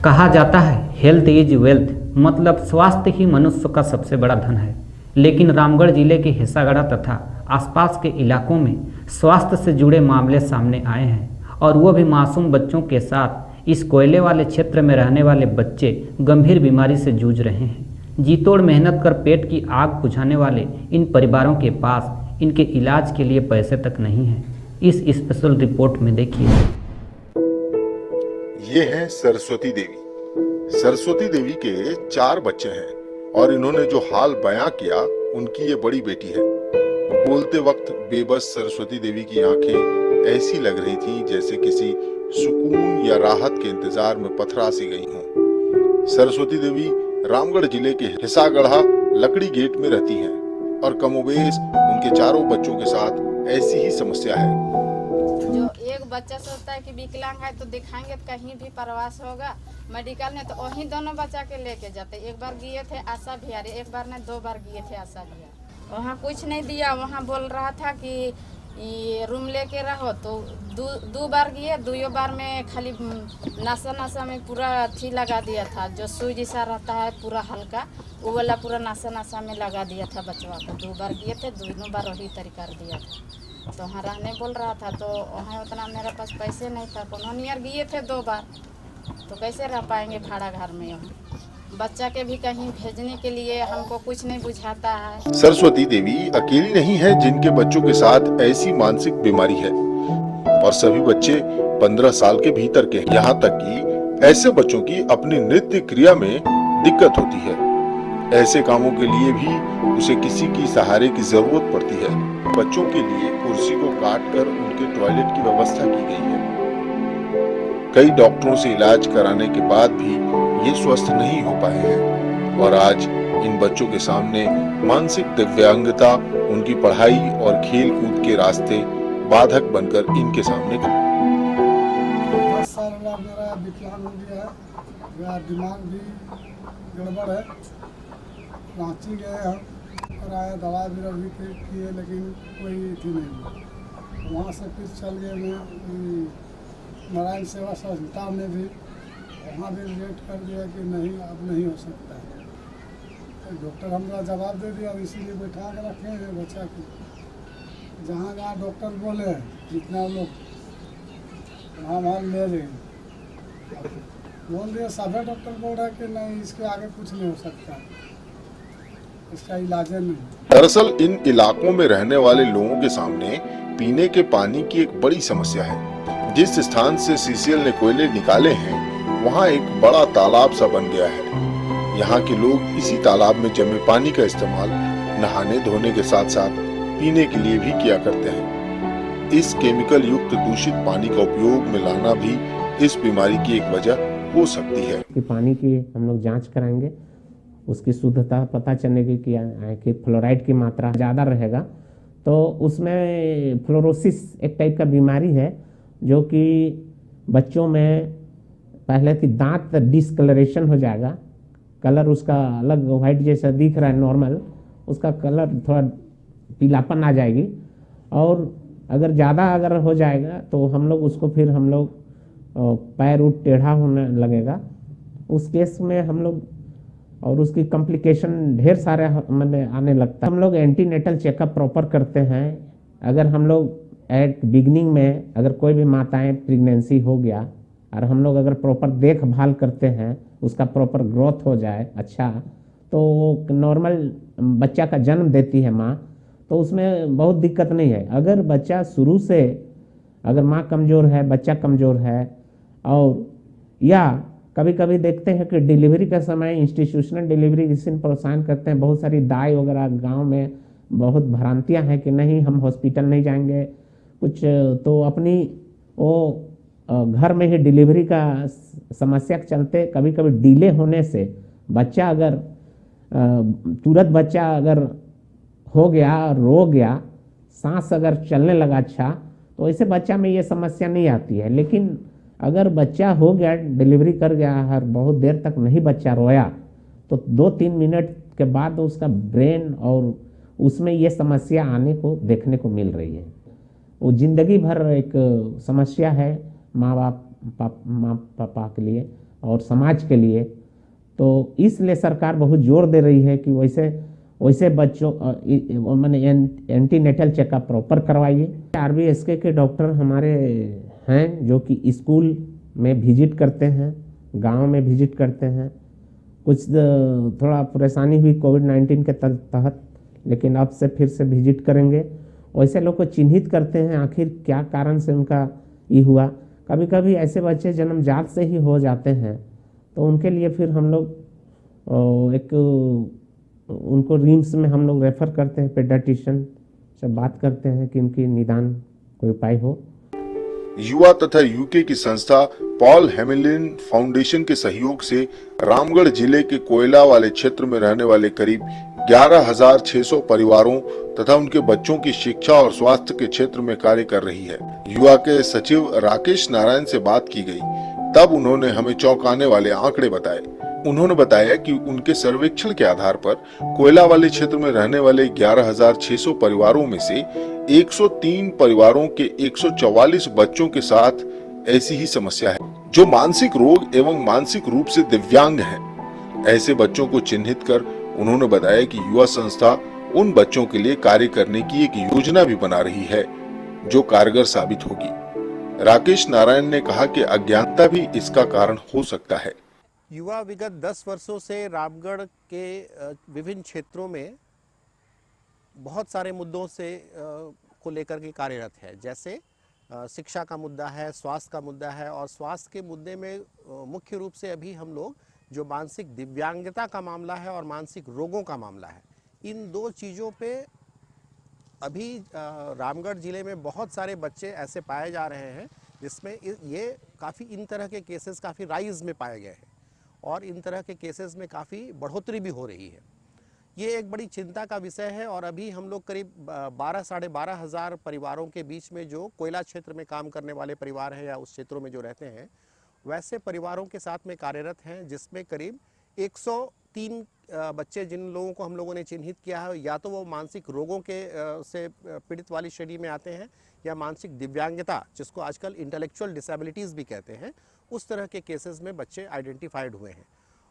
कहा जाता है हेल्थ इज वेल्थ, मतलब स्वास्थ्य ही मनुष्य का सबसे बड़ा धन है। लेकिन रामगढ़ जिले के हिस्सागढ़ा तथा आसपास के इलाकों में स्वास्थ्य से जुड़े मामले सामने आए हैं और वो भी मासूम बच्चों के साथ। इस कोयले वाले क्षेत्र में रहने वाले बच्चे गंभीर बीमारी से जूझ रहे हैं। जी तोड़ मेहनत कर पेट की आग बुझाने वाले इन परिवारों के पास इनके इलाज के लिए पैसे तक नहीं हैं। इस स्पेशल रिपोर्ट में देखिए। ये है सरस्वती देवी। सरस्वती देवी के 4 बच्चे हैं और इन्होंने जो हाल बयां किया उनकी ये बड़ी बेटी है। बोलते वक्त बेबस सरस्वती देवी की आंखें ऐसी लग रही थी जैसे किसी सुकून या राहत के इंतजार में पथरा सी गई हों। सरस्वती देवी रामगढ़ जिले के हिस्सागढ़ा लकड़ी गेट में रहती हैं और कमोबेश उनके 4 बच्चों के साथ ऐसी ही समस्या है। जो एक बच्चा सोचता है कि विकलांग है तो दिखाएंगे तो कहीं भी प्रवास होगा मेडिकल में, तो वही दोनों बच्चा के लेके जाते। एक बार गए थे आशा बिहारी, एक बार नहीं 2 बार गए थे आशा बिहारी। वहाँ कुछ नहीं दिया, वहाँ बोल रहा था कि ये रूम लेके रहो। तो 2 बार गए, 2 बार में खाली नशा में पूरा अथी लगा दिया था, जो सुई जैसा रहता है पूरा हल्का, वो वाला पूरा नशा में लगा दिया था बच्चों को। 2 बार गए थे, 2 बार वही तरीका दिया था। तो वहाँ रहने बोल रहा था, तो वहाँ उतना मेरे पास पैसे नहीं था। उन्होंने यार गए थे 2 बार, तो कैसे रह पाएंगे भाड़ा घर में। यहाँ बच्चा के भी कहीं भेजने के लिए हमको कुछ नहीं बुझाता है। सरस्वती देवी अकेली नहीं है जिनके बच्चों के साथ ऐसी मानसिक बीमारी है और सभी बच्चे 15 साल के भीतर के हैं। यहाँ तक कि ऐसे बच्चों की अपनी नृत्य क्रिया में दिक्कत होती है। ऐसे कामों के लिए भी उसे किसी की सहारे की जरूरत पड़ती है। बच्चों के लिए कुर्सी को काटकर उनके टॉयलेट की व्यवस्था की गई है। कई डॉक्टरों से इलाज कराने के बाद भी ये स्वस्थ नहीं हो पाए हैं और आज इन बच्चों के सामने मानसिक दिव्यांगता उनकी पढ़ाई और खेल कूद के रास्ते बाधक बनकर इनके सामने। 10 साल मेरा विकलांग हो गया है, मेरा दिमाग भी गड़बड़ है। रांची गए हम और आए, दवा भी किए, लेकिन कोई थी नहीं। वहाँ से फिर चल गए मैं नारायण सेवा संस्था में भी, वहाँ भी लेट कर दिया कि नहीं अब नहीं हो सकता है। तो डॉक्टर हमारा जवाब दे दिया, इसीलिए बैठा कर रखे हैं बच्चा को। जहाँ जहाँ डॉक्टर बोले जितना लोग वहाँ ले रहे हैं, बोल दिया सभी डॉक्टर बोल रहा है कि नहीं इसके आगे कुछ नहीं हो सकता, इसका इलाज नहीं। दरअसल इन इलाकों में रहने वाले लोगों के सामने पीने के पानी की एक बड़ी समस्या है। जिस स्थान से सीसीएल ने कोयले निकाले हैं वहाँ एक बड़ा तालाब सा बन गया है। यहाँ के लोग इसी तालाब में जमे पानी का इस्तेमाल नहाने धोने के साथ साथ पीने के लिए भी किया करते हैं। इस केमिकल युक्त दूषित पानी का उपयोग में लाना भी इस बीमारी की एक वजह हो सकती है। कि पानी की हम लोग जांच कराएंगे, उसकी शुद्धता पता चलने की कि फ्लोराइड की मात्रा ज़्यादा रहेगा तो उसमें फ्लोरोसिस एक टाइप का बीमारी है जो कि बच्चों में पहले की दांत डिस्कलरेशन हो जाएगा, कलर उसका अलग वाइट जैसा दिख रहा है नॉर्मल, उसका कलर थोड़ा पीलापन आ जाएगी। और अगर ज़्यादा अगर हो जाएगा तो हम लोग पैर उठ टेढ़ा होने लगेगा। उस केस में हम लोग और उसकी कॉम्प्लिकेशन ढेर सारे आने लगता है। हम लोग एंटीनेटल चेकअप प्रॉपर करते हैं। अगर हम लोग एट बिगनिंग में अगर कोई भी माताएं प्रेगनेंसी हो गया और हम लोग अगर प्रॉपर देखभाल करते हैं, उसका प्रॉपर ग्रोथ हो जाए अच्छा, तो नॉर्मल बच्चा का जन्म देती है माँ, तो उसमें बहुत दिक्कत नहीं है। अगर बच्चा शुरू से अगर माँ कमज़ोर है, बच्चा कमज़ोर है, और या कभी कभी देखते हैं कि डिलीवरी का समय इंस्टीट्यूशनल डिलीवरी इसी परेशान करते हैं। बहुत सारी दाई वगैरह गांव में बहुत भ्रांतियां हैं कि नहीं हम हॉस्पिटल नहीं जाएंगे कुछ, तो अपनी वो घर में ही डिलीवरी का समस्या के चलते कभी कभी डिले होने से बच्चा अगर तुरंत बच्चा अगर हो गया, रो गया, सांस अगर चलने लगा अच्छा, तो ऐसे बच्चा में ये समस्या नहीं आती है। लेकिन अगर बच्चा हो गया, डिलीवरी कर गया, हर बहुत देर तक नहीं बच्चा रोया, तो 2-3 मिनट के बाद उसका ब्रेन और उसमें ये समस्या आने को देखने को मिल रही है। वो ज़िंदगी भर एक समस्या है माँ पापा के लिए। और समाज के लिए। तो इसलिए सरकार बहुत जोर दे रही है कि वैसे बच्चों मैंने एंटीनेटल चेकअप प्रॉपर करवाइए। आरबीएसके के डॉक्टर हमारे हैं जो कि स्कूल में विजिट करते हैं, गांव में विजिट करते हैं। कुछ थोड़ा परेशानी हुई कोविड-19 के तहत, लेकिन अब से फिर से विजिट करेंगे। वैसे लोग को चिन्हित करते हैं आखिर क्या कारण से उनका ये हुआ। कभी कभी ऐसे बच्चे जन्मजात से ही हो जाते हैं, तो उनके लिए फिर हम लोग उनको रिम्स में हम लोग रेफर करते हैं, पेडियाट्रिशियन से बात करते हैं कि उनकी निदान कोई उपाय हो। युवा तथा यूके की संस्था पॉल हेमिलिन फाउंडेशन के सहयोग से रामगढ़ जिले के कोयला वाले क्षेत्र में रहने वाले करीब 11,600 परिवारों तथा उनके बच्चों की शिक्षा और स्वास्थ्य के क्षेत्र में कार्य कर रही है। युवा के सचिव राकेश नारायण से बात की गई, तब उन्होंने हमें चौंकाने वाले आंकड़े बताए। उन्होंने बताया कि उनके सर्वेक्षण के आधार पर कोयला वाले क्षेत्र में रहने वाले 11,600 परिवारों में से 103 परिवारों के 144 बच्चों के साथ ऐसी ही समस्या है, जो मानसिक रोग एवं मानसिक रूप से दिव्यांग हैं। ऐसे बच्चों को चिन्हित कर उन्होंने बताया कि युवा संस्था उन बच्चों के लिए कार्य करने की एक योजना भी बना रही है, जो कारगर साबित होगी। राकेश नारायण ने कहा कि अज्ञानता भी इसका कारण हो सकता है। युवा विगत 10 वर्षों से रामगढ़ के विभिन्न क्षेत्रों में बहुत सारे मुद्दों से को लेकर के कार्यरत है। जैसे शिक्षा का मुद्दा है, स्वास्थ्य का मुद्दा है, और स्वास्थ्य के मुद्दे में मुख्य रूप से अभी हम लोग जो मानसिक दिव्यांगता का मामला है और मानसिक रोगों का मामला है, इन दो चीज़ों पे अभी रामगढ़ ज़िले में बहुत सारे बच्चे ऐसे पाए जा रहे हैं जिसमें ये काफ़ी इन तरह के केसेस काफ़ी राइज में पाए गए हैं और इन तरह के केसेस में काफ़ी बढ़ोतरी भी हो रही है। ये एक बड़ी चिंता का विषय है और अभी हम लोग करीब 12-साढ़े 12 हज़ार परिवारों के बीच में जो कोयला क्षेत्र में काम करने वाले परिवार हैं या उस क्षेत्रों में जो रहते हैं, वैसे परिवारों के साथ में कार्यरत हैं, जिसमें करीब 103 बच्चे जिन लोगों को हम लोगों ने चिन्हित किया है, या तो वो मानसिक रोगों के से पीड़ित वाली श्रेणी में आते हैं या मानसिक दिव्यांगता, जिसको आजकल इंटेलेक्चुअल डिसेबिलिटीज़ भी कहते हैं, उस तरह के केसेस में बच्चे आइडेंटिफाइड हुए हैं।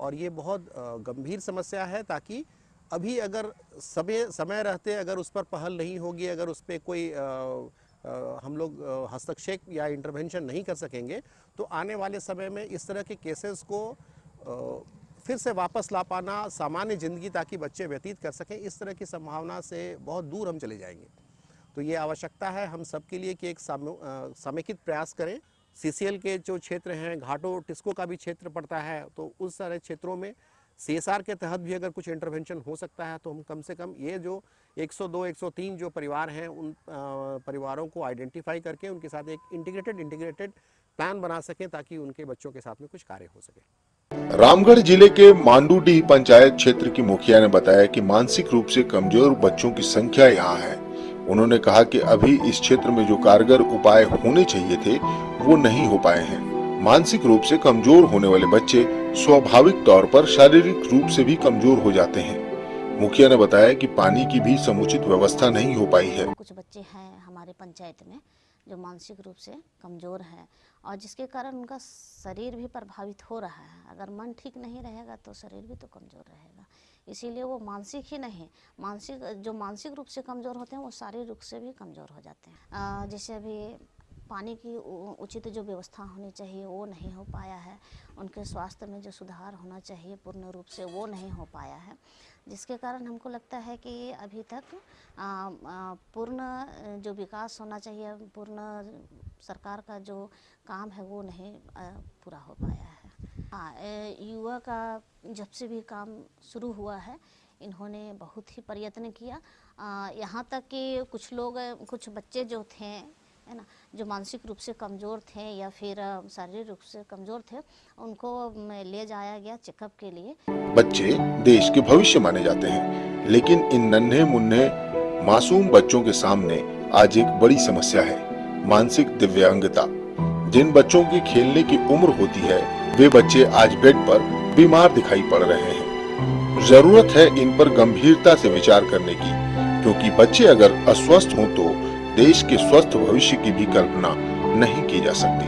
और ये बहुत गंभीर समस्या है, ताकि अभी अगर समय रहते अगर उस पर पहल नहीं होगी, अगर उस पर कोई हम लोग हस्तक्षेप या इंटरवेंशन नहीं कर सकेंगे, तो आने वाले समय में इस तरह के केसेस को फिर से वापस ला पाना सामान्य ज़िंदगी ताकि बच्चे व्यतीत कर सकें, इस तरह की संभावना से बहुत दूर हम चले जाएंगे। तो ये आवश्यकता है हम सब के लिए कि एक समेकित प्रयास करें। सीसीएल के जो क्षेत्र हैं, घाटों टिस्को का भी क्षेत्र पड़ता है, तो उस सारे क्षेत्रों में सीएसआर के तहत भी अगर कुछ इंटरवेंशन हो सकता है, तो हम कम से कम ये जो 102-103 जो परिवार हैं, उन परिवारों को आइडेंटिफाई करके उनके साथ एक इंटीग्रेटेड प्लान बना सकें, ताकि उनके बच्चों के साथ में कुछ कार्य हो सके। रामगढ़ जिले के मांडूडीह पंचायत क्षेत्र की मुखिया ने बताया कि मानसिक रूप से कमजोर बच्चों की संख्या यहाँ है। उन्होंने कहा कि अभी इस क्षेत्र में जो कारगर उपाय होने चाहिए थे, वो नहीं हो पाए हैं। मानसिक रूप से कमजोर होने वाले बच्चे स्वाभाविक तौर पर शारीरिक रूप से भी कमजोर हो जाते हैं। मुखिया ने बताया कि पानी की भी समुचित व्यवस्था नहीं हो पाई है। कुछ बच्चे हैं हमारे पंचायत में जो मानसिक रूप से कमजोर हैं, और जिसके कारण उनका शरीर भी प्रभावित हो रहा है। अगर मन ठीक नहीं रहेगा तो शरीर भी तो कमजोर रहेगा। इसीलिए वो मानसिक ही नहीं, मानसिक रूप से कमज़ोर होते हैं, वो शारीरिक रूप से भी कमज़ोर हो जाते हैं। जैसे अभी पानी की उचित जो व्यवस्था होनी चाहिए वो नहीं हो पाया है। उनके स्वास्थ्य में जो सुधार होना चाहिए पूर्ण रूप से वो नहीं हो पाया है, जिसके कारण हमको लगता है कि अभी तक पूर्ण जो विकास होना चाहिए, पूर्ण सरकार का जो काम है वो नहीं पूरा हो पाया है। युवा का जब से भी काम शुरू हुआ है, इन्होंने बहुत ही प्रयत्न किया। यहाँ तक कि कुछ बच्चे जो थे, है ना, जो मानसिक रूप से कमज़ोर थे या फिर शारीरिक रूप से कमज़ोर थे, उनको ले जाया गया चेकअप के लिए। बच्चे देश के भविष्य माने जाते हैं, लेकिन इन नन्हे मुन्ने मासूम बच्चों के सामने आज एक बड़ी समस्या है, मानसिक दिव्यांगता। जिन बच्चों की खेलने की उम्र होती है, वे बच्चे आज बेड पर बीमार दिखाई पड़ रहे हैं। जरूरत है इन पर गंभीरता से विचार करने की, क्योंकि बच्चे अगर अस्वस्थ हों तो देश के स्वस्थ भविष्य की भी कल्पना नहीं की जा सकती।